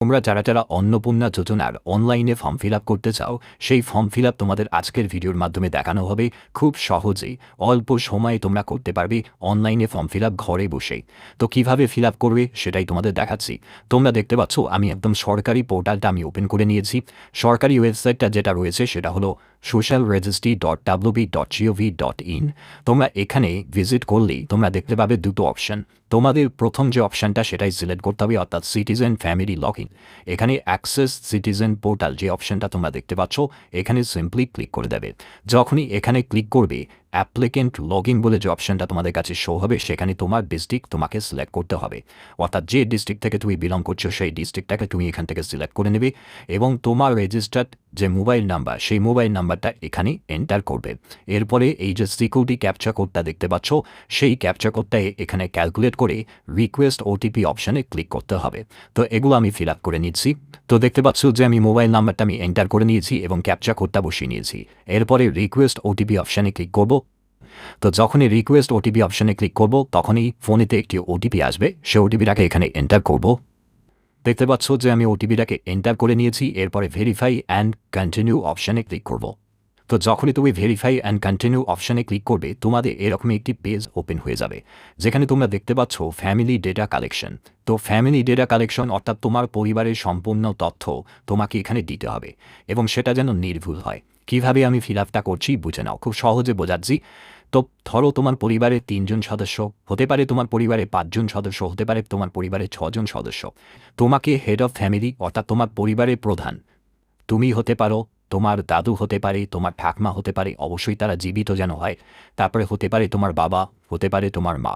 তোমরা যারা অন্নপূর্ণা যোজনার অনলাইনে ফর্ম ফিল আপ করতে চাও, সেই ফর্ম ফিল আপ তোমাদের আজকের ভিডিওর মাধ্যমে দেখানো হবে। খুব সহজেই অল্প সময়ে তোমরা করতে পারবে অনলাইনে ফর্ম ফিল আপ ঘরে বসেই। তো কিভাবে ফিল আপ করবে সেটাই তোমাদের দেখাচ্ছি। তোমরা দেখতে পাচ্ছ আমি একদম সরকারি পোর্টালটা আমি ওপেন করে নিয়েছি। সরকারি ওয়েবসাইটটা যেটা রয়েছে সেটা হলো socialregistry.wb.gov.in। তোমরা এখানে ভিজিট করলেই তোমরা দেখতে পাবে দুটো অপশন। তোমাদের প্রথম যে অপশানটা সেটাই সিলেক্ট করতে হবে, অর্থাৎ সিটিজেন ফ্যামিলি লগ ইন। এখানে অ্যাক্সেস সিটিজেন পোর্টাল যে অপশানটা তোমরা দেখতে পাচ্ছ, এখানে সিম্পলি ক্লিক করে দেবে। যখনই এখানে ক্লিক করবে, অ্যাপ্লিকেন্ট লগ ইন বলে যে অপশানটা তোমাদের কাছে শো হবে, সেখানে তোমার ডিস্ট্রিক্ট তোমাকে সিলেক্ট করতে হবে। অর্থাৎ যে ডিস্ট্রিক্ট থেকে তুমি বিলং করছো সেই ডিস্ট্রিক্টটাকে তুমি এখান থেকে সিলেক্ট করে নেবে এবং তোমার রেজিস্টার্ড যে মোবাইল নাম্বার, সেই মোবাইল নাম্বারটা এখানে এন্টার করবে। এরপরে এই যে সিকিউরিটি ক্যাপচা কোডটা দেখতে পাচ্ছ, সেই ক্যাপচা কোডটা এখানে ক্যালকুলেট করে রিকোয়েস্ট ওটিপি অপশানে ক্লিক করতে হবে। তো এগুলো আমি ফিল আপ করে নিচ্ছি। তো দেখতে পাচ্ছ যে আমি মোবাইল নাম্বারটা আমি এন্টার করে নিয়েছি এবং ক্যাপচা কোডটা বসিয়ে নিয়েছি। এরপরে রিকোয়েস্ট ওটিপি অপশানে ক্লিক করব। তো যখনই রিকোয়েস্ট ওটিপি অপশানে ক্লিক করব, তখনই ফোনেতে একটি ওটিপি আসবে। সেই ওটিপিটাকে এখানে এন্টার করব। দেখতে পাচ্ছ যে আমি ওটিপিটাকে এন্টার করে নিয়েছি। এরপরে ভেরিফাই অ্যান্ড কন্টিনিউ অপশানে ক্লিক করব। তো যখনই তুমি ভেরিফাই অ্যান্ড কন্টিনিউ অপশানে ক্লিক করবে, তোমাদের এরকমই একটি পেজ ওপেন হয়ে যাবে, যেখানে তোমরা দেখতে পাচ্ছ ফ্যামিলি ডেটা কালেকশন। তো ফ্যামিলি ডেটা কালেকশন অর্থাৎ তোমার পরিবারের সম্পূর্ণ তথ্য তোমাকে এখানে দিতে হবে এবং সেটা যেন নির্ভুল হয়। কিভাবে আমি ফিল আপটা করছি বুঝে নাও, খুব সহজে বোঝাচ্ছি। তো ধরো তোমার পরিবারে 3 জন সদস্য, হতে পারে তোমার পরিবারে 5 জন সদস্য, হতে পারে তোমার পরিবারে 6 জন সদস্য। তোমাকে হেড অফ ফ্যামিলি অর্থাৎ তোমার পরিবারের প্রধান তুমি হতে পারো, তোমার দাদু হতে পারে, তোমার ঠাকমা হতে পারে, অবশ্যই তারা জীবিত যেন হয়। তারপরে হতে পারে তোমার বাবা, হতে পারে তোমার মা।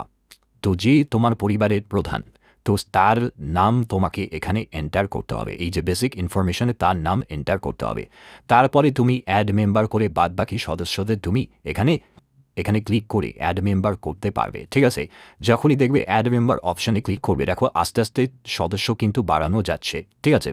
তো যে তোমার পরিবারের প্রধান, তো তার নাম তোমাকে এখানে এন্টার করতে হবে। এই যে বেসিক ইনফরমেশনে তার নাম এন্টার করতে হবে। তারপরে তুমি অ্যাড মেম্বার করে বাদবাকি সদস্যদের তুমি এখানে ক্লিক করে অ্যাড মেম্বার করতে পারবে। ঠিক আছে, যখনই দেখবে অ্যাড মেম্বার অপশানে ক্লিক করবে, দেখো আস্তে আস্তে সদস্য কিন্তু বাড়ানো যাচ্ছে। ঠিক আছে,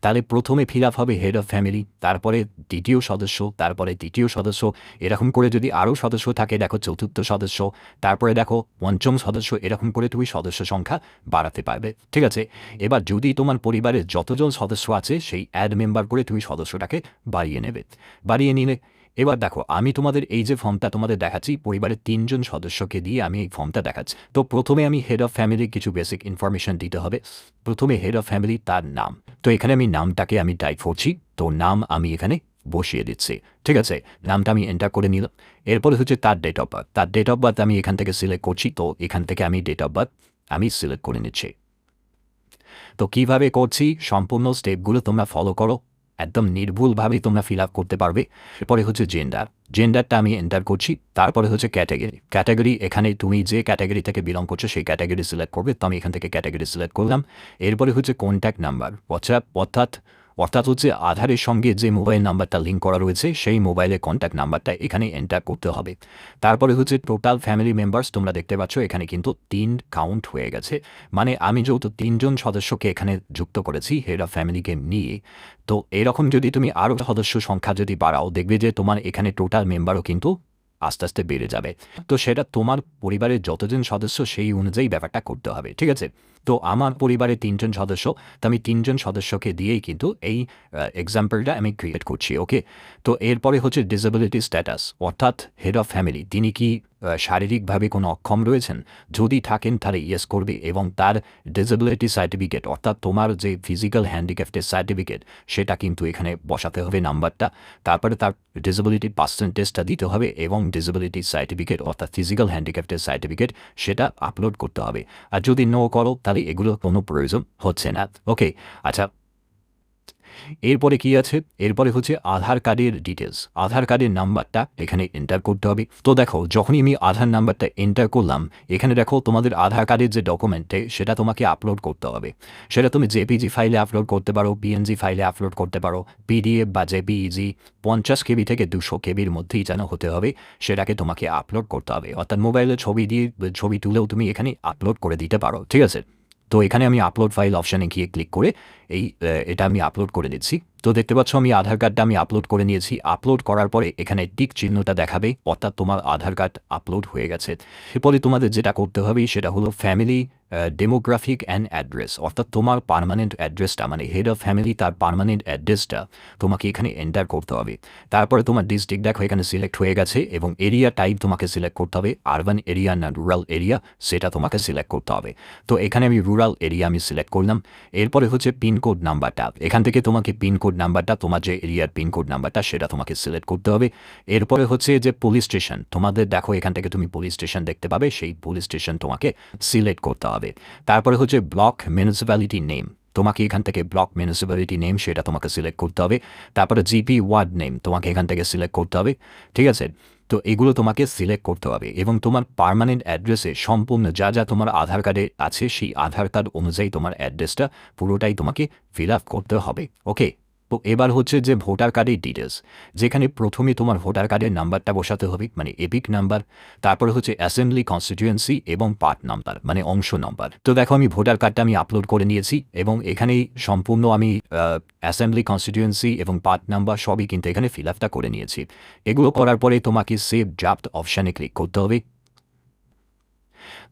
তাহলে প্রথমে ফিল আপ হবে হেড অফ ফ্যামিলি, তারপরে দ্বিতীয় সদস্য, তারপরে তৃতীয় সদস্য, এরকম করে যদি আরও সদস্য থাকে দেখো চতুর্থ সদস্য, তারপরে দেখো পঞ্চম সদস্য, এরকম করে তুমি সদস্য সংখ্যা বাড়াতে পারবে। ঠিক আছে, এবার যদি তোমার পরিবারের যতজন সদস্য আছে সেই অ্যাড মেম্বার করে তুমি সদস্যটাকে বাড়িয়ে নেবে। বাড়িয়ে নিলে এবার দেখো আমি তোমাদের এই যে ফর্মটা তোমাদের দেখাচ্ছি, পরিবারের 3 জন সদস্যকে দিয়ে আমি এই ফর্মটা দেখাচ্ছি। তো প্রথমে আমি হেড অফ ফ্যামিলির কিছু বেসিক ইনফরমেশন দিতে হবে। প্রথমে হেড অফ ফ্যামিলি তার নাম, তো এখানে আমি নামটাকে আমি টাইপ করছি। তো নাম আমি এখানে বসিয়ে দিচ্ছি। ঠিক আছে, নামটা আমি এন্টার করে নিলাম। এরপরে হচ্ছে তার ডেট অফ বার্থ, তার ডেট অফ বার্থ আমি এখান থেকে সিলেক্ট করছি। তো এখান থেকে আমি ডেট অফ বার্থ আমি সিলেক্ট করে নিচ্ছি। তো কিভাবে করছি সম্পূর্ণ স্টেপগুলো তোমরা ফলো করো, একদম নির্ভুলভাবেই তোমরা ফিল আপ করতে পারবে। এরপরে হচ্ছে জেন্ডারটা আমি এন্টার করছি। তারপরে হচ্ছে ক্যাটাগরি এখানে তুমি যে ক্যাটাগরি থেকে বিলং করছো সেই ক্যাটাগরি সিলেক্ট করবে। তো আমি এখান থেকে ক্যাটাগরি সিলেক্ট করলাম। এরপরে হচ্ছে কন্ট্যাক্ট নাম্বার, অর্থাৎ হচ্ছে আধারের সঙ্গে যে মোবাইল নাম্বারটা লিঙ্ক করা রয়েছে সেই মোবাইলের কন্ট্যাক্ট নাম্বারটা এখানে এন্টার করতে হবে। তারপরে হচ্ছে টোটাল ফ্যামিলি মেম্বার্স, তোমরা দেখতে পাচ্ছ এখানে কিন্তু 3 কাউন্ট হয়ে গেছে। মানে আমি যেহেতু 3 জন সদস্যকে এখানে যুক্ত করেছি হেড অফ ফ্যামিলিকে নিয়ে, তো এরকম যদি তুমি আরও সদস্য সংখ্যা যদি বাড়াও, দেখবে যে তোমার এখানে টোটাল মেম্বারও কিন্তু আস্তে আস্তে বেড়ে যাবে। তো সেটা তোমার পরিবারের যতজন সদস্য সেই অনুযায়ী ব্যাপারটা করতে হবে। ঠিক আছে, তো আমার পরিবারে 3 জন সদস্য, তো আমি 3 জন সদস্যকে দিয়েই কিন্তু এই এক্সাম্পলটা আমি ক্রিয়েট করছি। ওকে, তো এরপরে হচ্ছে ডিসেবিলিটি স্ট্যাটাস, অর্থাৎ হেড অফ ফ্যামিলি তিনি কি শারীরিকভাবে কোনো অক্ষম রয়েছেন, যদি থাকেন তাহলে ইয়েস করবে এবং তার ডিসেবিলিটি সার্টিফিকেট অর্থাৎ তোমার যে ফিজিক্যাল হ্যান্ডিক্যাপ্টের সার্টিফিকেট সেটা কিন্তু এখানে বসাতে হবে নাম্বারটা। তারপরে তার ডিসেবিলিটি পার্সেন্টেজটা দিতে হবে এবং ডিসেবিলিটি সার্টিফিকেট অর্থাৎ ফিজিক্যাল হ্যান্ডিক্যাপ্টের সার্টিফিকেট সেটা আপলোড করতে হবে। আর যদি নো করো তাহলে এগুলো কোনো প্রয়োজন হচ্ছে না। ওকে, আচ্ছা, এরপরে কি আছে, এরপরে হচ্ছে আধার কার্ডের ডিটেলস, আধার কার্ডের নাম্বারটা এখানে এন্টার করতে হবে। তো দেখো যখনই আমি আধার নাম্বারটা এন্টার করলাম, এখানে দেখো তোমাদের আধার কার্ডের যে ডকুমেন্টে সেটা তোমাকে আপলোড করতে হবে। সেটা তুমি জেপিজি ফাইলে আপলোড করতে পারো, পিএনজি ফাইলে আপলোড করতে পারো, পিডিএফ বা জেপিইজি 50 কেবি থেকে 200 কেবির মধ্যেই যেন হতে হবে, সেটাকে তোমাকে আপলোড করতে হবে। অর্থাৎ মোবাইলে ছবি তুলেও তুমি এখানে আপলোড করে দিতে পারো। ঠিক আছে, তো এখানে আমি আপলোড ফাইল অপশানে গিয়ে ক্লিক করে এটা আমি আপলোড করে দিচ্ছি। তো দেখতে পাচ্ছ আমি আধার কার্ডটা আমি আপলোড করে নিয়েছি। আপলোড করার পরে এখানে টিক চিহ্নটা দেখাবে, অর্থাৎ তোমার আধার কার্ড আপলোড হয়ে গেছে। এরপরে তোমাদের যেটা করতে হবে সেটা হলো ফ্যামিলি ডেমোগ্রাফিক অ্যান্ড অ্যাড্রেস, অর্থাৎ তোমার পার্মানেন্ট অ্যাড্রেসটা, মানে হেড অফ ফ্যামিলি তার পার্মানেন্ট অ্যাড্রেসটা তোমাকে এখানে এন্টার করতে হবে। তারপরে তোমার ডিস্ট্রিক্ট দেখো এখানে সিলেক্ট হয়ে গেছে এবং এরিয়া টাইপ তোমাকে সিলেক্ট করতে হবে, আরবান এরিয়া না রুরাল এরিয়া সেটা তোমাকে সিলেক্ট করতে হবে। তো এখানে আমি রুরাল এরিয়া আমি সিলেক্ট করলাম। এরপরে হচ্ছে পিনকোড নাম্বারটা, এখান থেকে তোমাকে পিনকোড নাম্বারটা, তোমার যে এরিয়ার পিনকোড নাম্বারটা সেটা তোমাকে সিলেক্ট করতে হবে। এরপরে হচ্ছে যে পুলিশ স্টেশন, তোমাদের দেখো এখান থেকে তুমি পুলিশ স্টেশন দেখতে পাবে, সেই পুলিশ স্টেশন তোমাকে সিলেক্ট করতে হবে। তারপরে হচ্ছে ব্লক মিউনিসিপ্যালিটি নেম, তোমাকে এখান থেকে ব্লক মিউনিসিপ্যালিটি নেম সেটা তোমাকে সিলেক্ট করতে হবে। তারপরে জিপি ওয়ার্ড নেম তোমাকে এখান থেকে সিলেক্ট করতে হবে, ঠিক আছে। তো এগুলো তোমাকে সিলেক্ট করতে হবে এবং তোমার পার্মানেন্ট অ্যাড্রেসে সম্পূর্ণ যা যা তোমার আধার কার্ডে আছে সেই আধার কার্ড অনুযায়ী তোমার অ্যাড্রেসটা পুরোটাই তোমাকে ফিল আপ করতে হবে। ওকে, তো এবার হচ্ছে যে ভোটার কার্ডের ডিটেলস, যেখানে প্রথমে তোমার ভোটার কার্ডের নাম্বারটা বসাতে হবে, মানে এপিক নাম্বার। তারপরে হচ্ছে অ্যাসেম্বলি কনস্টিটিউয়েন্সি এবং পার্ট নাম্বার, মানে অংশ নাম্বার। তো দেখো আমি ভোটার কার্ডটা আমি আপলোড করে নিয়েছি এবং এখানেই সম্পূর্ণ আমি অ্যাসেম্বলি কনস্টিটিউয়েন্সি এবং পার্ট নাম্বার সবই কিন্তু এখানে ফিল আপটা করে নিয়েছি। এগুলো করার পরে তোমাকে সেভ ড্রাফট অপশানে ক্লিক করতে হবে।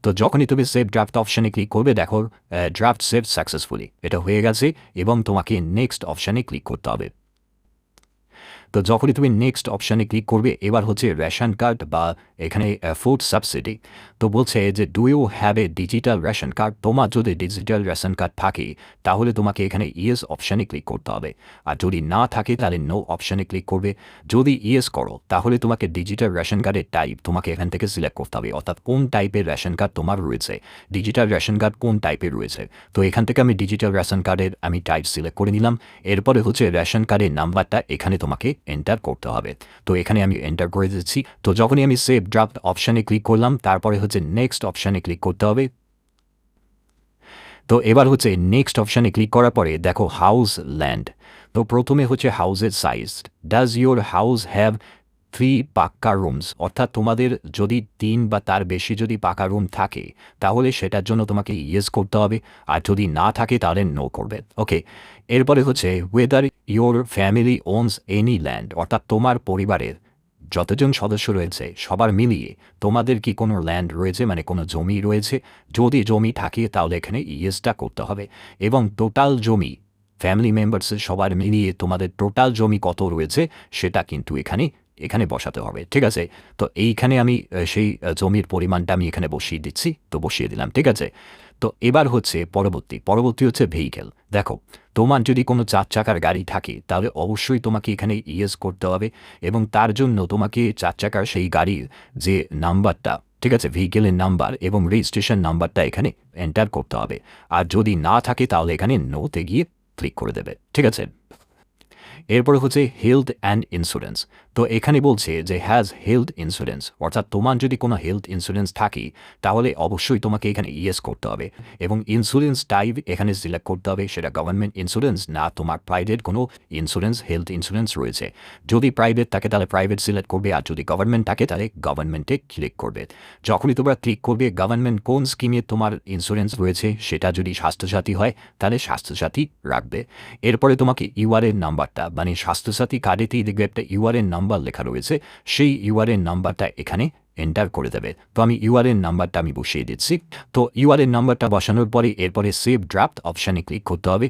তো যখনই তুমি সেভ ড্রাফট অপশানে ক্লিক করবে দেখো ড্রাফট সেভ সাকসেসফুলি, এটা হয়ে গেছে এবং তোমাকে নেক্সট অপশানে ক্লিক করতে হবে। তো যখনই তুমি নেক্সট অপশানে ক্লিক করবে এবার হচ্ছে রেশন কার্ড বা এখানে ফুড সাবসিডি। তো বলছে যে do you have a digital ration card, তোমার যদি ডিজিটাল রেশন কার্ড থাকে তাহলে তোমাকে এখানে ইয়েস অপশানে ক্লিক করতে হবে, আর যদি না থাকে তাহলে নো অপশানে ক্লিক করবে। যদি ইয়েস করো তাহলে তোমাকে ডিজিটাল রেশন কার্ডের টাইপ তোমাকে এখান থেকে সিলেক্ট করতে হবে, অর্থাৎ কোন টাইপের রেশন কার্ড তোমার রয়েছে, ডিজিটাল রেশন কার্ড কোন টাইপের রয়েছে। তো এখান থেকে আমি ডিজিটাল রেশন কার্ডের আমি টাইপ সিলেক্ট করে নিলাম। এরপরে হচ্ছে রেশন কার্ডের নাম্বারটা এখানে তোমাকে এন্টার করতে হবে। তো এখানে আমি এন্টার করে দিচ্ছি। তো যখনই আমি সেভ ড্রাফট অপশানে ক্লিক করলাম তারপরে হচ্ছে নেক্সট অপশানে ক্লিক করতে হবে। তো এবার হচ্ছে নেক্সট অপশানে ক্লিক করার পরে দেখো হাউস ল্যান্ড। তো প্রথমে হচ্ছে হাউসের size, does your house have 3 পাক্কা রুমস, অর্থাৎ তোমাদের যদি 3 বা তার বেশি যদি পাকা রুম থাকে তাহলে সেটার জন্য তোমাকে ইয়েস করতে হবে, আর যদি না থাকে তাহলে নো করবে। ওকে, এরপরে হচ্ছে weather your family ওনস any land, অর্থাৎ তোমার পরিবারের যতজন সদস্য রয়েছে সবার মিলিয়ে তোমাদের কি কোনো ল্যান্ড রয়েছে, মানে কোনো জমি রয়েছে। যদি জমি থাকে তাহলে এখানে ইয়েসটা করতে হবে। এবং টোটাল জমি ফ্যামিলি মেম্বার্সের সবার মিলিয়ে তোমাদের টোটাল জমি কত রয়েছে সেটা কিন্তু এখানে বসাতে হবে, ঠিক আছে। তো এইখানে আমি সেই জমির পরিমাণটা আমি এখানে বসিয়ে দিচ্ছি, তো বসিয়ে দিলাম, ঠিক আছে। তো এবার হচ্ছে পরবর্তী হচ্ছে ভেহিকেল। দেখো তোমার যদি কোনো 4 চাকার গাড়ি থাকে তাহলে অবশ্যই তোমাকে এখানে ইয়েস করতে হবে এবং তার জন্য তোমাকে 4 চাকার সেই গাড়ির যে নাম্বারটা, ঠিক আছে, ভেহিকেলের নাম্বার এবং রেজিস্ট্রেশন নাম্বারটা এখানে এন্টার করতে হবে। আর যদি না থাকে তাহলে এখানে নোতে গিয়ে ক্লিক করে দেবে, ঠিক আছে। এরপরে হচ্ছে হেলথ অ্যান্ড ইন্স্যুরেন্স। তো এখানে বলছে যে হ্যাজ হেলথ ইন্স্যুরেন্স, অর্থাৎ তোমার যদি কোনো হেলথ ইন্স্যুরেন্স থাকে তাহলে অবশ্যই তোমাকে এখানে ইয়েস করতে হবে এবং ইন্স্যুরেন্স টাইপ এখানে সিলেক্ট করতে হবে, সেটা গভর্নমেন্ট ইন্স্যুরেন্স না তোমার প্রাইভেট কোনো ইন্স্যুরেন্স হেলথ ইন্স্যুরেন্স রয়েছে। যদি প্রাইভেট থাকে তাহলে প্রাইভেট সিলেক্ট করবে, আর যদি গভর্নমেন্ট থাকে তাহলে গভর্নমেন্টে ক্লিক করবে। যখনই তোমরা ক্লিক করবে গভর্নমেন্ট কোন স্কিমে তোমার ইন্স্যুরেন্স রয়েছে, সেটা যদি স্বাস্থ্যসাথী হয় তাহলে স্বাস্থ্যসাথী রাখবে। এরপরে তোমাকে ইউআরএন নাম্বারটা, মানে স্বাস্থ্যসাথী কার্ডেতেই দেখবে একটা ইউআরএন নাম্বার লেখা রয়েছে, সেই ইউআরএন নাম্বারটা এখানে এন্টার করে দেবে। তো আমি ইউআরএন নাম্বারটা আমি বসিয়ে দিচ্ছি। তো ইউআরএন নাম্বারটা বসানোর পরে এরপরে সেভ ড্রাফট অপশানে ক্লিক করতে হবে।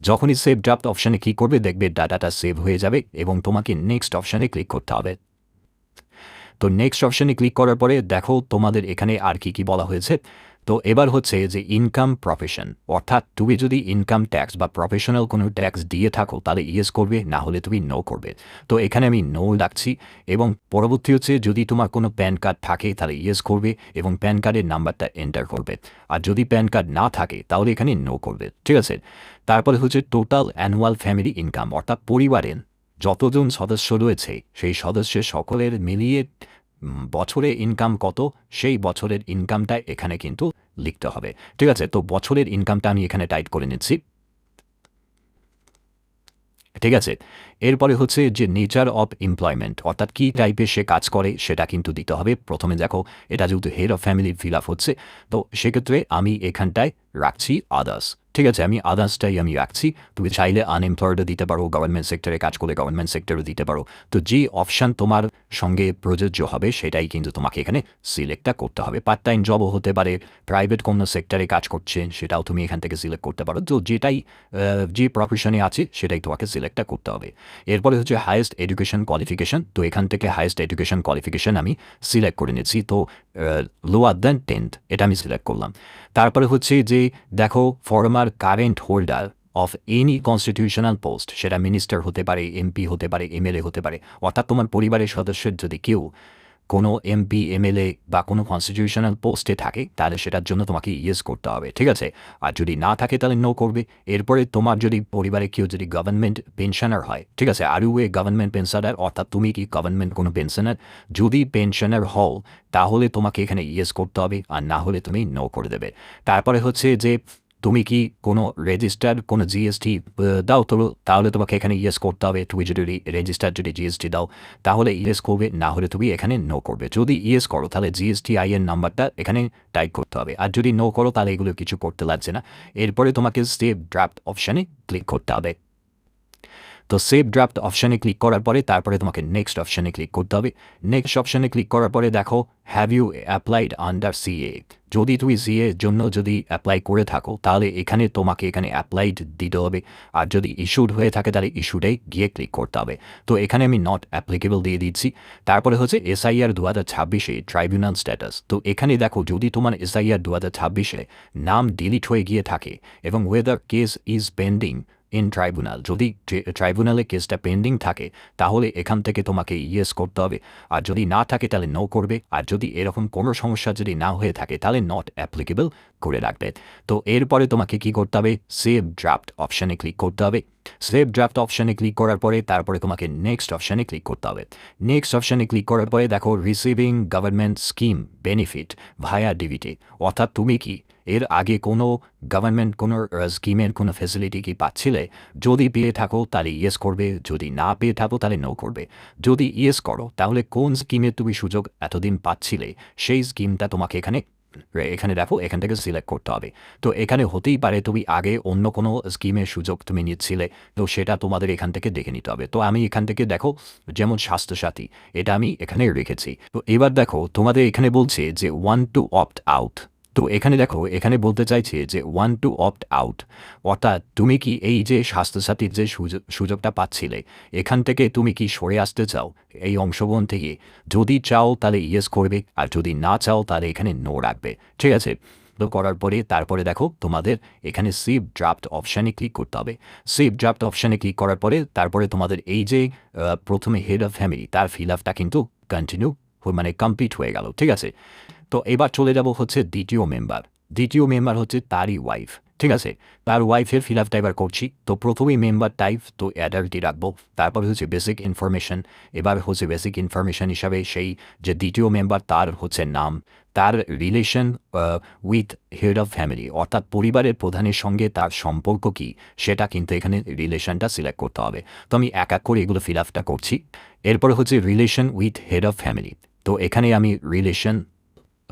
যখনই সেভ ড্রাফট অপশানে ক্লিক করবে দেখবে ডাটাটা সেভ হয়ে যাবে এবং তোমাকে নেক্সট অপশানে ক্লিক করতে হবে। তো নেক্সট অপশানে ক্লিক করার পরে দেখো তোমাদের এখানে আর কি বলা হয়েছে। তো এবার হচ্ছে যে ইনকাম প্রফেশন, অর্থাৎ তুমি যদি ইনকাম ট্যাক্স বা প্রফেশনাল কোনো ট্যাক্স দিয়ে থাকো তাহলে ইয়েস করবে, না হলে তুমি নো করবে। তো এখানে আমি নো রাখছি এবং পরবর্তী হচ্ছে যদি তোমার কোনো প্যান কার্ড থাকে তাহলে ইয়েস করবে এবং প্যান কার্ডের নাম্বারটা এন্টার করবে, আর যদি প্যান কার্ড না থাকে তাহলে এখানে নো করবে, ঠিক আছে। তারপরে হচ্ছে টোটাল অ্যানুয়াল ফ্যামিলি ইনকাম, অর্থাৎ পরিবারের যতজন সদস্য রয়েছে সেই সদস্যের সকলের মিলিয়ে বছরে ইনকাম কত, সেই বছরের ইনকামটা এখানে কিন্তু লিখতে হবে, ঠিক আছে। তো বছরের ইনকামটা আমি এখানে টাইপ করে নিচ্ছি, ঠিক আছে। এরপরে হচ্ছে যে নেচার অফ এমপ্লয়মেন্ট, অর্থাৎ কী টাইপের সে কাজ করে সেটা কিন্তু দিতে হবে। প্রথমে দেখো এটা যেহেতু head of family fill up হচ্ছে, তো সেক্ষেত্রে আমি এখানটায় রাখছি আদার্স, ঠিক আছে, আমি আদার্সটাই আমি রাখছি। তুমি চাইলে আনএমপ্লয়েডও দিতে পারো, গভর্নমেন্ট সেক্টরে কাজ করে গভর্নমেন্ট সেক্টরও দিতে পারো। তো যে অপশান তোমার সঙ্গে প্রযোজ্য হবে সেটাই কিন্তু তোমাকে এখানে সিলেক্টটা করতে হবে। পার্ট টাইম জবও হতে পারে, প্রাইভেট কোনো সেক্টরে কাজ করছে সেটাও তুমি এখান থেকে সিলেক্ট করতে পারো। তো যেটাই যে প্রফেশনে আছে সেটাই তোমাকে সিলেক্টটা করতে হবে। এরপরে হচ্ছে হায়েস্ট এডুকেশন কোয়ালিফিকেশন। তো এখান থেকে হায়েস্ট এডুকেশন কোয়ালিফিকেশন আমি সিলেক্ট করে নিচ্ছি। তো লোয়ার দ্যান 10th এটা আমি সিলেক্ট করলাম। তারপরে হচ্ছে যে দেখো former current holder of any constitutional post, সেটা মিনিস্টার হতে পারে, এমপি হতে পারে, এমএলএ হতে পারে। অর্থাৎ তোমার পরিবারের সদস্যের যদি কেউ কোনো এমপি, এমএলএ বা কোনো কনস্টিটিউশনাল পোস্টে থাকে তাহলে সেটার জন্য তোমাকে ইয়েস করতে হবে, ঠিক আছে। আর যদি না থাকে তাহলে নো করবে। এরপরে তোমার যদি পরিবারে কেউ যদি গভর্নমেন্ট পেনশনার হয়, ঠিক আছে, are you a government pensioner, অর্থাৎ তুমি কি গভর্নমেন্ট কোনো পেনশনার, যদি পেনশনার হও তাহলে তোমাকে এখানে ইয়েস করতে হবে, আর না হলে তুমি নো করে দেবে। তারপরে হচ্ছে যে তুমি কি কোনো রেজিস্টার কোনো জিএসটি দাও, তো তাহলে তোমাকে এখানে ইয়েস করতে হবে। তুমি যদি রেজিস্টার যদি জিএসটি দাও তাহলে ইয়েস করবে, না হলে তুমি এখানে নো করবে। যদি ইয়েস করো তাহলে জিএসটি আইএন নাম্বারটা এখানে টাইপ করতে হবে, আর যদি নো করো তাহলে এগুলো কিছু করতে লাগছে না। এরপরে তোমাকে সেভ ড্রাফট অপশানে ক্লিক করতে হবে। তো সেভ ড্রাফট অপশানে ক্লিক করার পরে তারপরে তোমাকে নেক্সট অপশানে ক্লিক করতে হবে। নেক্সট অপশানে ক্লিক করার পরে দেখো have you applied under CA. যদি তুমি সিএ জন্য যদি অ্যাপ্লাই করে থাকো তাহলে এখানে তোমাকে এখানে অ্যাপ্লাইড দিতে হবে, আর যদি ইস্যুড হয়ে থাকে তাহলে ইস্যুডে গিয়ে ক্লিক করতে হবে। তো এখানে আমি নট অ্যাপ্লিকেবল দিয়ে দিচ্ছি। তারপরে হচ্ছে এসআইআর 2026 ট্রাইব্যুনাল স্ট্যাটাস। তো এখানে দেখো যদি তোমার এসআইআর 2026 নাম ডিলিট হয়ে গিয়ে থাকে এবং weather case is pending in tribunal, যদি ট্রাইব্যুনালে কেসটা পেন্ডিং থাকে তাহলে এখান থেকে তোমাকে ইয়েস করতে হবে, আর যদি না থাকে তাহলে নো করবে। আর যদি এরকম কোনো সমস্যা যদি না হয়ে থাকে তাহলে নট অ্যাপ্লিকেবল করে রাখবে। তো এরপরে তোমাকে কি করতে হবে, সেভ ড্রাফট অপশানে ক্লিক করতে হবে। সেভ ড্রাফট অপশানে ক্লিক করার পরে তারপরে তোমাকে নেক্সট অপশানে ক্লিক করতে হবে। নেক্সট অপশানে ক্লিক করার পরে দেখো রিসিভিং গভর্নমেন্ট স্কিম বেনিফিট ভায়া ডিবিটি, অর্থাৎ তুমি কি এর আগে কোনো গভর্নমেন্ট কোনো স্কিমের কোনো ফেসিলিটি কি পাচ্ছিলে। যদি পেয়ে থাকো তাহলে ইয়েস করবে, যদি না পেয়ে থাকো তাহলে নো করবে। যদি ইয়েস করো তাহলে কোন স্কিমের তুমি সুযোগ এতদিন পাচ্ছিলে সেই স্কিমটা তোমাকে এখানে দেখো এখান থেকে সিলেক্ট করতে হবে। তো এখানে হতেই পারে তুমি আগে অন্য কোনো স্কিমের সুযোগ তুমি নিচ্ছিলে, তো সেটা তোমাদের এখান থেকে দেখে নিতে হবে। তো আমি এখান থেকে দেখো যেমন স্বাস্থ্যসাথী এটা আমি এখানে রেখেছি। তো এবার দেখো তোমাদের এখানে বলছে যে ওয়ান টু অপ্ট আউট। তো এখানে দেখো এখানে বলতে চাইছে যে ওয়ান টু অপ্ট আউট, অর্থাৎ তুমি কি এই যে স্বাস্থ্যসাথীর যে সুযোগটা পাচ্ছিলে এখান থেকে তুমি কি সরে আসতে চাও এই অংশগ্রহণ থেকে। যদি চাও তাহলে ইয়েস করবে, আর যদি না চাও তাহলে এখানে নো রাখবে, ঠিক আছে। তো করার পরে তারপরে দেখো তোমাদের এখানে সেভ ড্রাফট অপশানে ক্লিক করতে হবে। সেভ ড্রাফট অপশানে ক্লিক করার পরে তারপরে তোমাদের এই যে প্রথমে হেড অফ ফ্যামিলি তার ফিল আপটা কিন্তু কন্টিনিউ মানে কমপ্লিট হয়ে গেল, ঠিক আছে। তো এবার চলে যাব হচ্ছে দ্বিতীয় মেম্বার। দ্বিতীয় মেম্বার হচ্ছে তারই ওয়াইফ, ঠিক আছে। তার ওয়াইফের ফিল আপটা এবার করছি। তো প্রথমেই মেম্বার টাইপ তো অ্যাডাল্টই রাখবো। তারপরে হচ্ছে বেসিক ইনফরমেশন। এবার হচ্ছে বেসিক ইনফরমেশন হিসাবে সেই যে দ্বিতীয় মেম্বার তার হচ্ছে নাম, তার relation with head of family, অর্থাৎ পরিবারের প্রধানের সঙ্গে তার সম্পর্ক কী সেটা কিন্তু এখানে রিলেশনটা সিলেক্ট করতে হবে। তো আমি এক এক করে এগুলো ফিল আপটা করছি। এরপরে হচ্ছে relation with head of family. তো এখানে আমি রিলেশন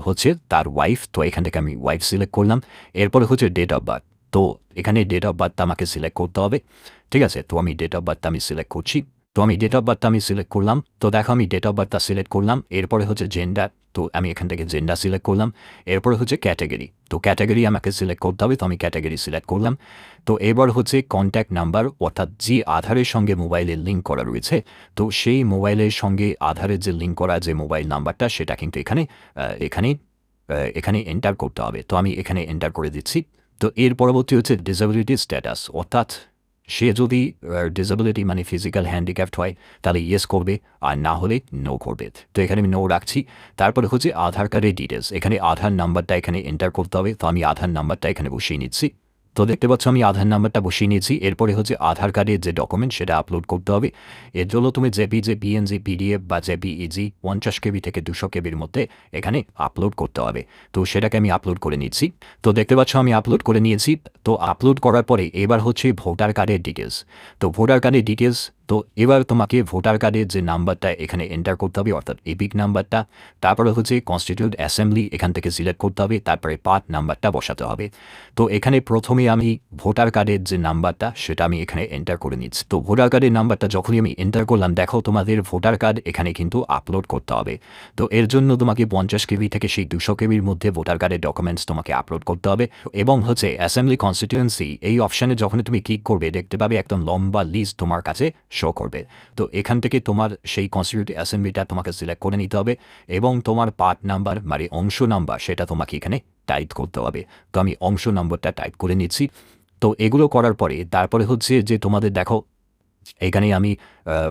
হচ্ছে তার ওয়াইফ, তো এখান থেকে আমি ওয়াইফ সিলেক্ট করলাম। এরপরে হচ্ছে ডেট অফ বার্থ। তো এখানে ডেট অফ বার্থটা আমাকে সিলেক্ট করতে হবে, ঠিক আছে। তো আমি ডেট অফ বার্থটা আমি সিলেক্ট করছি। তো আমি ডেট অফ বার্থটা আমি সিলেক্ট করলাম। তো দেখো আমি ডেট অফ বার্থটা সিলেক্ট করলাম। এরপরে হচ্ছে জেন্ডার, তো আমি এখান থেকে জেন্ডার সিলেক্ট করলাম। এরপরে হচ্ছে ক্যাটাগরি, তো ক্যাটাগরি আমাকে সিলেক্ট করতে হবে, তো আমি ক্যাটাগরি সিলেক্ট করলাম। তো এবার হচ্ছে কন্ট্যাক্ট নাম্বার, অর্থাৎ যে আধারের সঙ্গে মোবাইলের লিঙ্ক করা রয়েছে, তো সেই মোবাইলের সঙ্গে আধারের যে লিঙ্ক করা যে মোবাইল নাম্বারটা সেটা কিন্তু এখানে এন্টার করতে হবে। তো আমি এখানে এন্টার করে দিচ্ছি। তো এর পরবর্তী হচ্ছে ডিসেবিলিটি স্ট্যাটাস, অর্থাৎ সে যদি ডিসেবিলিটি মানে ফিজিক্যাল হ্যান্ডিক্যাপ্ট হয় তাহলে ইয়েস করবে, আর না হলে নো করবে। তো এখানে আমি নো রাখছি। তারপরে হচ্ছে আধার কার্ডের ডিটেলস, এখানে আধার নাম্বারটা এখানে এন্টার করতে হবে। তো আমি আধার নাম্বারটা এখানে বসিয়ে নিচ্ছি। তো দেখতে পাচ্ছ আমি আধার নাম্বারটা বসিয়ে নিয়েছি। এরপরে হচ্ছে আধার কার্ডের যে ডকুমেন্ট সেটা আপলোড করতে হবে। এর জন্য তুমি জেপিজি, পিএনজি, পিডিএফ বা জেপিইজি 50 কেবি থেকে 200 কেবির মধ্যে এখানে আপলোড করতে হবে। তো সেটাকে আমি আপলোড করে নিচ্ছি। তো দেখতে পাচ্ছ আমি আপলোড করে নিয়েছি। তো আপলোড করার পরে এবার হচ্ছে ভোটার কার্ডের ডিটেলস। তো ভোটার কার্ডের ডিটেলস তো এবার তোমাকে ভোটার কার্ডের যে নাম্বারটা এখানে এন্টার করতে হবে, অর্থাৎ এপিক নাম্বারটা, তারপরে হচ্ছে কনস্টিটিউয়েন্ট অ্যাসেম্বলি এখান থেকে সিলেক্ট করতে হবে, তারপরে পার্ট নাম্বারটা বসাতে হবে। তো এখানে প্রথমে আমি ভোটার কার্ডের যে নাম্বারটা সেটা আমি এখানে এন্টার করে নিচ্ছি। তো ভোটার কার্ডের নাম্বারটা যখনই আমি এন্টার করলাম, দেখো তোমাদের ভোটার কার্ড এখানে কিন্তু আপলোড করতে হবে। তো এর জন্য তোমাকে 50 কেবি থেকে সেই 200 কেবির মধ্যে ভোটার কার্ডের ডকুমেন্টস তোমাকে আপলোড করতে হবে। এবং হচ্ছে অ্যাসেম্বলি কনস্টিটিউয়েন্সি এই অপশানে যখন তুমি ক্লিক করবে, দেখতে পাবে একদম লম্বা লিস্ট তোমার কাছে শো করবে। তো এখান থেকে তোমার সেই কনস্টিটিউয়েন্ট অ্যাসেম্বলিটা তোমাকে সিলেক্ট করে নিতে হবে এবং তোমার পার্ট নাম্বার মানে অংশ নাম্বার সেটা তোমাকে এখানে টাইপ করতে হবে। তো আমি অংশ নম্বরটা টাইপ করে নিচ্ছি। তো এগুলো করার পরে তারপরে হচ্ছে যে তোমাদের দেখো এখানে আমি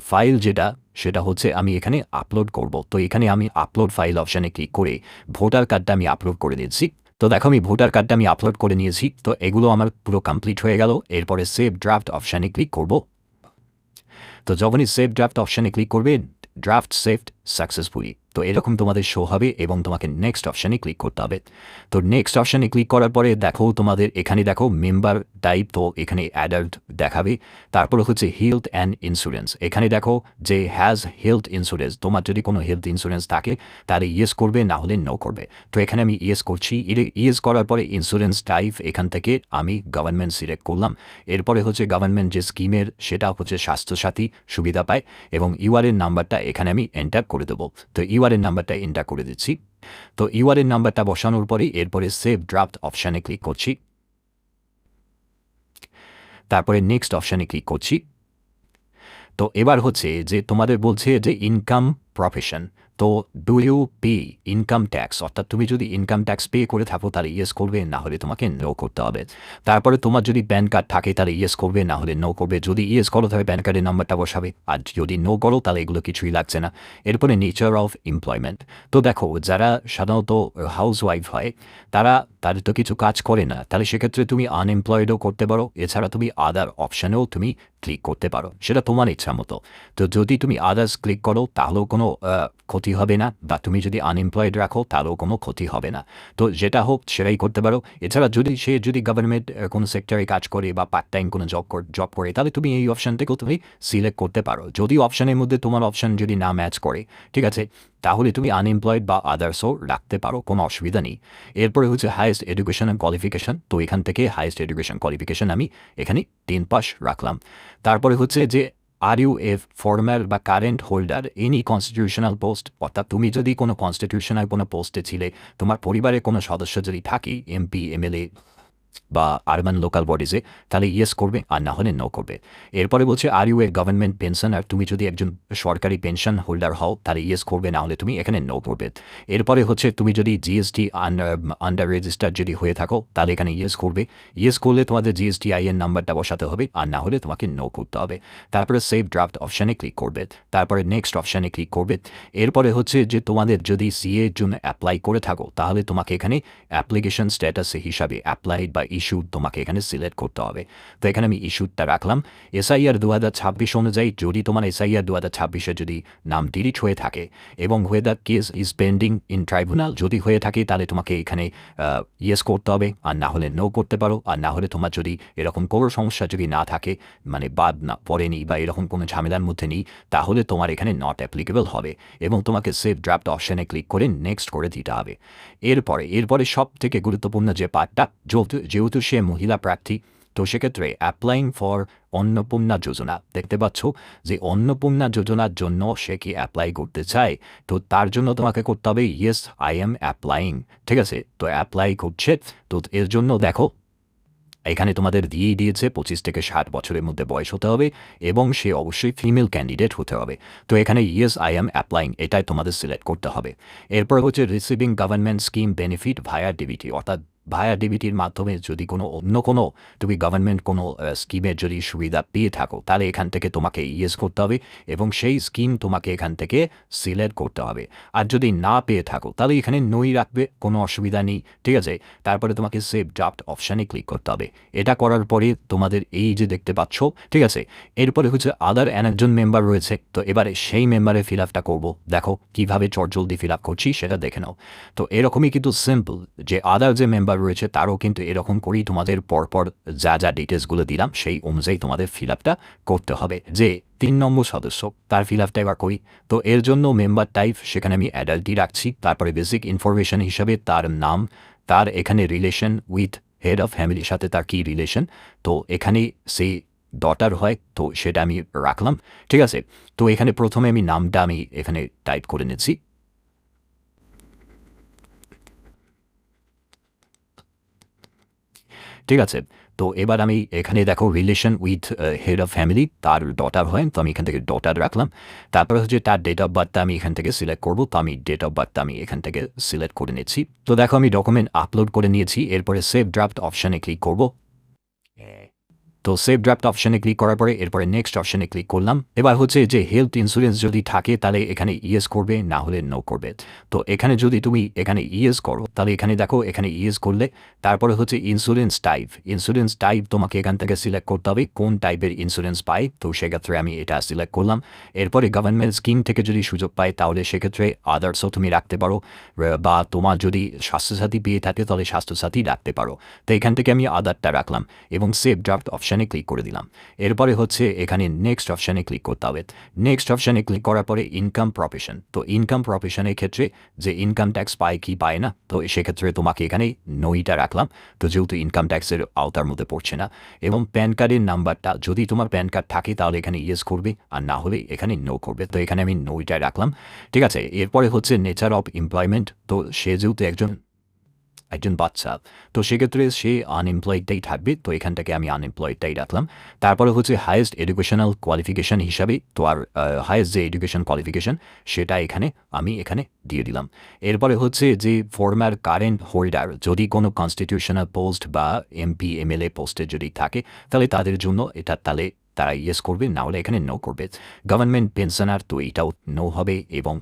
ফাইল যেটা সেটা হচ্ছে আমি এখানে আপলোড করব। তো এখানে আমি আপলোড ফাইল অপশানে ক্লিক করে ভোটার কার্ডটা আমি আপলোড করে দিচ্ছি। তো দেখো আমি ভোটার কার্ডটা আমি আপলোড করে নিয়েছি। তো এগুলো আমার পুরো কমপ্লিট হয়ে গেল। এরপরে সেভ ড্রাফট অপশানে ক্লিক করব। তো যখনই সেভ ড্রাফট অপশানে ক্লিক করবে, ড্রাফট সেভড সাকসেসফুলি, তো এরকম তোমাদের শো হবে এবং তোমাকে নেক্সট অপশানে ক্লিক করতে হবে। তো নেক্সট অপশানে ক্লিক করার পরে দেখো তোমাদের এখানে দেখো মেম্বার টাইপ, তো এখানে অ্যাডাল্ট দেখাবে। তারপরে হচ্ছে হেলথ অ্যান্ড ইন্স্যুরেন্স, এখানে দেখো যে হ্যাজ হেলথ ইন্স্যুরেন্স, তোমার যদি কোনো হেলথ ইন্স্যুরেন্স থাকে তাহলে ইয়েস করবে, না হলে নো করবে। তো এখানে আমি ইয়েস করছি। ইয়েস করার পরে ইন্স্যুরেন্স টাইপ এখান থেকে আমি গভর্নমেন্ট সিলেক্ট করলাম। এরপরে হচ্ছে গভর্নমেন্ট যে স্কিমের সেটা হচ্ছে স্বাস্থ্যসাথী সুবিধা পায় এবং ইউআরএন নাম্বারটা এখানে আমি এন্টার করে দেবো। তো ইউআরএন নাম্বারটা এন্টার করে দিচ্ছি। তো ইউআরএন নাম্বারটা বসানোর পরে এরপরে সেভ ড্রাফট অপশানে ক্লিক করছি। তারপরে নেক্সট অপশানে ক্লিক করছি। তো এবার হচ্ছে যে তোমাদের বলছে যে ইনকাম প্রফেশন, তো do you pay income tax, অর্থাৎ তুমি যদি ইনকাম ট্যাক্স পে করে থাকো তাহলে ইয়েস করবে, না হলে তোমাকে নো করতে হবে। তারপরে তোমার যদি প্যান কার্ড থাকে তাহলে ইয়েস করবে, না হলে নো করবে। যদি ইয়েস করো তাহলে প্যান কার্ডের নাম্বারটা বসাবে, আর যদি নো করো তাহলে এগুলো কিছুই লাগছে না। এরপরে নেচার অফ এমপ্লয়মেন্ট, তো দেখো যারা সাধারণত হাউস ওয়াইফ হয় তাদের তো কিছু কাজ করে না, তাহলে সেক্ষেত্রে তুমি আনএমপ্লয়েডও করতে পারো। এছাড়া তুমি আদার অপশানেও তুমি ক্লিক করতে পারো, সেটা তোমার ইচ্ছা মতো। তো যদি তুমি আদার্স ক্লিক করো তাহলেও কোনো ক্ষতি হবে না, বা তুমি যদি আনএমপ্লয়েড রাখো তাহলেও কোনো ক্ষতি হবে না। তো যেটা হোক সেটাই করতে পারো। এছাড়া যদি গভর্নমেন্ট কোনো সেক্টরে কাজ করে বা পার্ট টাইম কোনো জব করে তাহলে তুমি এই অপশান থেকেও তুমি সিলেক্ট করতে পারো। যদি অপশানের মধ্যে তোমার অপশান যদি না ম্যাচ করে, ঠিক আছে, তাহলে তুমি আনএমপ্লয়েড বা আদার্সও রাখতে পারো, কোনো অসুবিধা নেই। এরপরে হচ্ছে হাইয়েস্ট এডুকেশন অ্যান্ড কোয়ালিফিকেশান, তো এখান থেকে হাইয়েস্ট এডুকেশন কোয়ালিফিকেশান আমি এখানে 10 পাস রাখলাম। তারপরে হচ্ছে যে আর ইউ এ ফর্মাল বা current holder any constitutional post, অর্থাৎ তুমি যদি কোনো কনস্টিটিউশনাল কোনো পোস্টে ছিলে, তোমার পরিবারের কোনো সদস্য যদি থাকে এমপি এমএলএ বা আরবান লোকাল বডিজে, তাহলে ইয়েস করবে, আর না হলে নো করবে। এরপরে বলছে are you a government pension, আর তুমি যদি একজন সরকারি পেনশন হোল্ডার হও তাহলে ইয়েস করবে, না হলে তুমি এখানে নো করবে। এরপরে হচ্ছে তুমি যদি জিএসটি আন্ডার রেজিস্টার যদি হয়ে থাকো তাহলে এখানে ইয়েস করবে। ইয়েস করলে তোমাদের জিএসটি আইএন নাম্বারটা বসাতে হবে, আর না হলে তোমাকে নো করতে হবে। তারপরে সেভ ড্রাফট অপশানে ক্লিক করবে, তারপরে নেক্সট অপশানে ক্লিক করবে। এরপরে হচ্ছে যে তোমাদের যদি সিএ এর জন্য অ্যাপ্লাই করে থাকো তাহলে তোমাকে এখানে অ্যাপ্লিকেশন স্ট্যাটাস হিসাবে অ্যাপ্লাইড বা ইস্যুড তোমাকে এখানে সিলেক্ট করতে হবে। তো এখানে আমি ইস্যুডটা রাখলাম। এসআইআর 2026 অনুযায়ী যদি তোমার এসআইআর 2026-এ যদি নাম ডিলিট হয়ে থাকে এবং whether case is pending in tribunal যদি হয়ে থাকে তাহলে তোমাকে এখানে ইয়েস করতে হবে, আর না হলে নো করতে পারো। আর না হলে তোমার যদি এরকম কোনো সমস্যা যদি না থাকে, মানে বাদ না পড়েনি বা এরকম কোনো ঝামেলার মধ্যে নেই, তাহলে তোমার এখানে নট অ্যাপ্লিকেবল হবে এবং তোমাকে সেভ ড্রাফট অপশানে ক্লিক করে নেক্সট করে দিতে হবে। এরপরে সব থেকে গুরুত্বপূর্ণ যে পার্টটা, যেহেতু সে মহিলা প্রার্থী, তো সেক্ষেত্রে অ্যাপ্লাইং ফর অন্নপূর্ণা যোজনা, দেখতে পাচ্ছ যে অন্নপূর্ণা যোজনার জন্য সে কি অ্যাপ্লাই করতে চায়, তো তার জন্য তোমাকে করতে হবে ইয়েস আই এম অ্যাপ্লাইং, ঠিক আছে। তো অ্যাপ্লাই করছে, তো এর জন্য দেখো এখানে তোমাদের দিয়েছে 25 থেকে 60 বছরের মধ্যে বয়স হতে হবে এবং সে অবশ্যই ফিমেল ক্যান্ডিডেট হতে হবে। তো এখানে ইয়েস আই এম অ্যাপ্লাইং এটাই তোমাদের সিলেক্ট করতে হবে। এরপর হচ্ছে রিসিভিং গভর্নমেন্ট স্কিম বেনিফিট ভায়া ডিবিটি, অর্থাৎ ভায়া ডিবিটির মাধ্যমে যদি অন্য কোনো তুমি গভর্নমেন্ট কোনো স্কিমের যদি সুবিধা পেয়ে থাকো তাহলে এখান থেকে তোমাকে ইয়েস করতে হবে এবং সেই স্কিম তোমাকে এখান থেকে সিলেক্ট করতে হবে। আর যদি না পেয়ে থাকো তাহলে এখানে নই রাখবে, কোনো অসুবিধা নেই, ঠিক আছে। তারপরে তোমাকে সেভ ড্রাফট অপশানে ক্লিক করতে হবে। এটা করার পরে তোমাদের এই যে দেখতে পাচ্ছ, ঠিক আছে। এরপরে হচ্ছে আদার একজন মেম্বার রয়েছে, তো এবারে সেই মেম্বারের ফিল আপটা করবো। দেখো কীভাবে চটজলদি ফিল আপ করছি সেটা দেখে নাও। তো এরকমই কিন্তু সিম্পল, যে আদার যে মেম্বার নাম্বার রয়েছে তারও কিন্তু এরকম করেই তোমাদের পরপর যা যা ডিটেলসগুলো দিলাম সেই অনুযায়ী তোমাদের ফিল আপটা করতে হবে। যে 3 নম্বর সদস্য তার ফিল আপটা এবার করি। তো এর জন্য মেম্বার টাইপ সেখানে আমি অ্যাডাল্টই রাখছি। তারপরে বেসিক ইনফরমেশন হিসাবে তার নাম, তার এখানে রিলেশন উইথ হেড অফ ফ্যামিলির সাথে তার কী রিলেশন, তো এখানে সেই ডটার হয় তো সেটা আমি রাখলাম। ঠিক আছে, তো এখানে প্রথমে আমি নামটা আমি এখানে টাইপ করে নিচ্ছি। ঠিক আছে, তো এবার আমি এখানে দেখো relation with head of family, তার ডটার হয়, তো আমি এখান থেকে ডটার রাখলাম। তারপরে হচ্ছে তার ডেট অফ বার্থটা আমি এখান থেকে সিলেক্ট করবো, তো আমি ডেট অফ বার্থটা আমি এখান থেকে সিলেক্ট করে নিচ্ছি। তো দেখো আমি ডকুমেন্ট আপলোড করে নিয়েছি। এরপরে সেভ ড্রাফট অপশানে ক্লিক করবো। তো সেভ ড্রাফট অপশানে ক্লিক করার পরে এরপরে নেক্সট অপশানে ক্লিক করলাম। এবার হচ্ছে যে হেলথ ইন্স্যুরেন্স যদি থাকে তাহলে এখানে ইয়েস করবে, না হলে নো করবে। তো এখানে যদি তুমি এখানে ইয়েস করো তাহলে এখানে দেখো এখানে ইয়েস করলে তারপরে হচ্ছে ইন্স্যুরেন্স টাইপ তোমাকে এখান থেকে সিলেক্ট করতে হবে কোন টাইপের ইন্স্যুরেন্স পাই, তো সেক্ষেত্রে আমি এটা সিলেক্ট করলাম। এরপরে গভর্নমেন্ট স্কিম থেকে যদি সুযোগ পাই তাহলে সেক্ষেত্রে আদার্সও তুমি রাখতে পারো, বা তোমার যদি স্বাস্থ্যসাথী পেয়ে থাকে তাহলে স্বাস্থ্যসাথী রাখতে পারো। তো এখান থেকে আমি আদারটা রাখলাম এবং সেভ ড্রাফট অপশানে ক্লিক করে দিলাম। এরপরে হচ্ছে এখানে নেক্সট অপশানে ক্লিক করতে হবে। নেক্সট অপশানে ক্লিক করার পরে ইনকাম প্রফেশন, তো ইনকাম প্রফেশনের ক্ষেত্রে যে ইনকাম ট্যাক্স পায় কি পায় না, তো সেক্ষেত্রে তোমাকে এখানে নইটা রাখলাম, তো যেহেতু ইনকাম ট্যাক্সের আওতার মধ্যে পড়ছে না। এবং প্যান কার্ডের নাম্বারটা যদি তোমার প্যান কার্ড থাকে তাহলে এখানে ইয়েস করবে, আর না হলে এখানে নো করবে, তো এখানে আমি নইটা রাখলাম। ঠিক আছে, এরপরে হচ্ছে নেচার অফ এমপ্লয়মেন্ট, তো সে যেহেতু একজন বাচ্চা, তো সেক্ষেত্রে সে আনএমপ্লয়েডটাই থাকবে, তো এখান থেকে আমি আনএমপ্লয়েডটাই রাখলাম। তারপরে হচ্ছে হায়েস্ট এডুকেশনাল কোয়ালিফিকেশান হিসাবে, তো আর হায়েস্ট যে এডুকেশন কোয়ালিফিকেশান সেটা আমি এখানে দিয়ে দিলাম। এরপরে হচ্ছে যে ফর্মার কারেন্ট হোল্ডার যদি কোনো কনস্টিটিউশনাল পোস্ট বা এমপি এমএলএ পোস্টে যদি থাকে তাহলে তাদের জন্য এটা তাহলে তারা ইয়েস করবে, না হলে এখানে নো করবে। গভর্নমেন্ট পেনশনার, তো এটাও নো হবে। এবং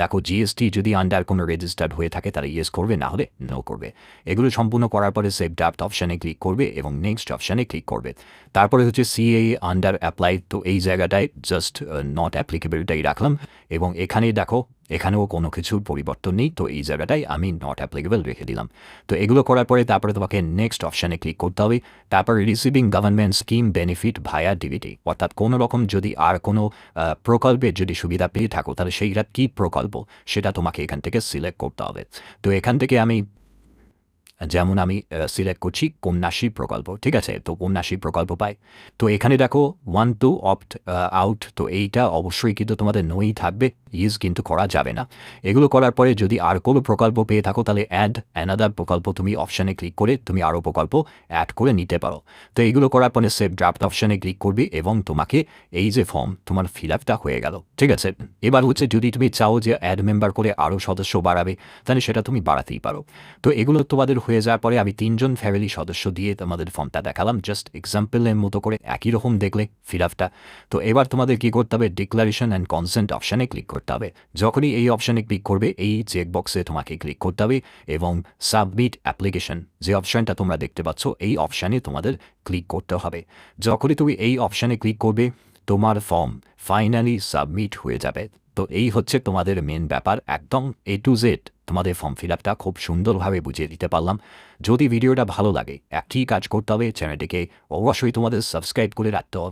দেখো জিএসটি যদি আন্ডার কোনো রেজিস্টার্ড হয়ে থাকে তারা ইয়েস করবে, না হলে নো করবে। এগুলো সম্পূর্ণ করার পরে সেভ ড্রাফট অপশানে ক্লিক করবে এবং নেক্সট অপশানে ক্লিক করবে। তারপরে হচ্ছে সিএ আন্ডার অ্যাপ্লাই, তো এই জায়গাটায় জাস্ট নট অ্যাপ্লিকেবলটাই রাখলাম। এবং এখানে দেখো এখানেও কোনো কিছুর পরিবর্তন নেই, তো এই জায়গাটায় আমি নট অ্যাপ্লিকেবল রেখে দিলাম। তো এগুলো করার পরে তারপরে তোমাকে নেক্সট অপশানে ক্লিক করতে হবে। তারপর রিসিভিং গভর্নমেন্ট স্কিম বেনিফিট ভায়া ডিবিটি, অর্থাৎ কোনো রকম যদি আর কোনো প্রকল্পের যদি সুবিধা পেয়ে থাকো তাহলে সেইটা কী প্রকল্প সেটা তোমাকে এখান থেকে সিলেক্ট করতে হবে। তো এখান থেকে আমি যেমন আমি সিলেক্ট করছি কন্যাশ্রী প্রকল্প। ঠিক আছে, তো কন্যাশ্রী প্রকল্প পাই। তো এখানে দেখো 1 to opt আউট, তো এইটা অবশ্যই কিন্তু তোমাদের নই থাকবে, ইউজ কিন্তু করা যাবে না। এগুলো করার পরে যদি আর কোনো প্রকল্প পেয়ে থাকো তাহলে অ্যাড অ্যানাদার প্রকল্প তুমি অপশানে ক্লিক করে তুমি আরও প্রকল্প অ্যাড করে নিতে পারো। তো এইগুলো করার পরে সেভ ড্রাফট অপশানে ক্লিক করবে এবং তোমাকে এই যে ফর্ম তোমার ফিল আপটা হয়ে গেল। ঠিক আছে, এবার হচ্ছে যদি তুমি চাও যে অ্যাড মেম্বার করে আরও সদস্য বাড়াবে তাহলে সেটা তুমি বাড়াতেই পারো। তো এগুলো তোমাদের হয়ে যাওয়ার পরে আমি 3 জন ফ্যামিলি সদস্য দিয়ে তোমাদের ফর্মটা দেখালাম, জাস্ট এক্সাম্পলের মতো করে, একই রকম দেখলে ফিল আপটা। তো এবার তোমাদের কী করতে হবে, ডিক্লারেশন অ্যান্ড কনসেন্ট অপশানে ক্লিক করতে হবে। যখনই এই অপশানে ক্লিক করবে এই চেকবক্সে তোমাকে ক্লিক করতে হবে এবং সাবমিট অ্যাপ্লিকেশন যে অপশানটা তোমরা দেখতে পাচ্ছ এই অপশানে তোমাদের ক্লিক করতে হবে। যখনই তুমি এই অপশানে ক্লিক করবে তোমার ফর্ম ফাইনালি সাবমিট হয়ে যাবে। তো এই হচ্ছে তোমাদের মেন ব্যাপার, একদম A to Z তোমাদের ফর্ম ফিল আপটা খুব সুন্দরভাবে বুঝিয়ে দিতে পারলাম। যদি ভিডিওটা ভালো লাগে একটি কাজ করতে হবে, চ্যানেলটিকে অবশ্যই তোমাদের সাবস্ক্রাইব করে রাখতে হবে।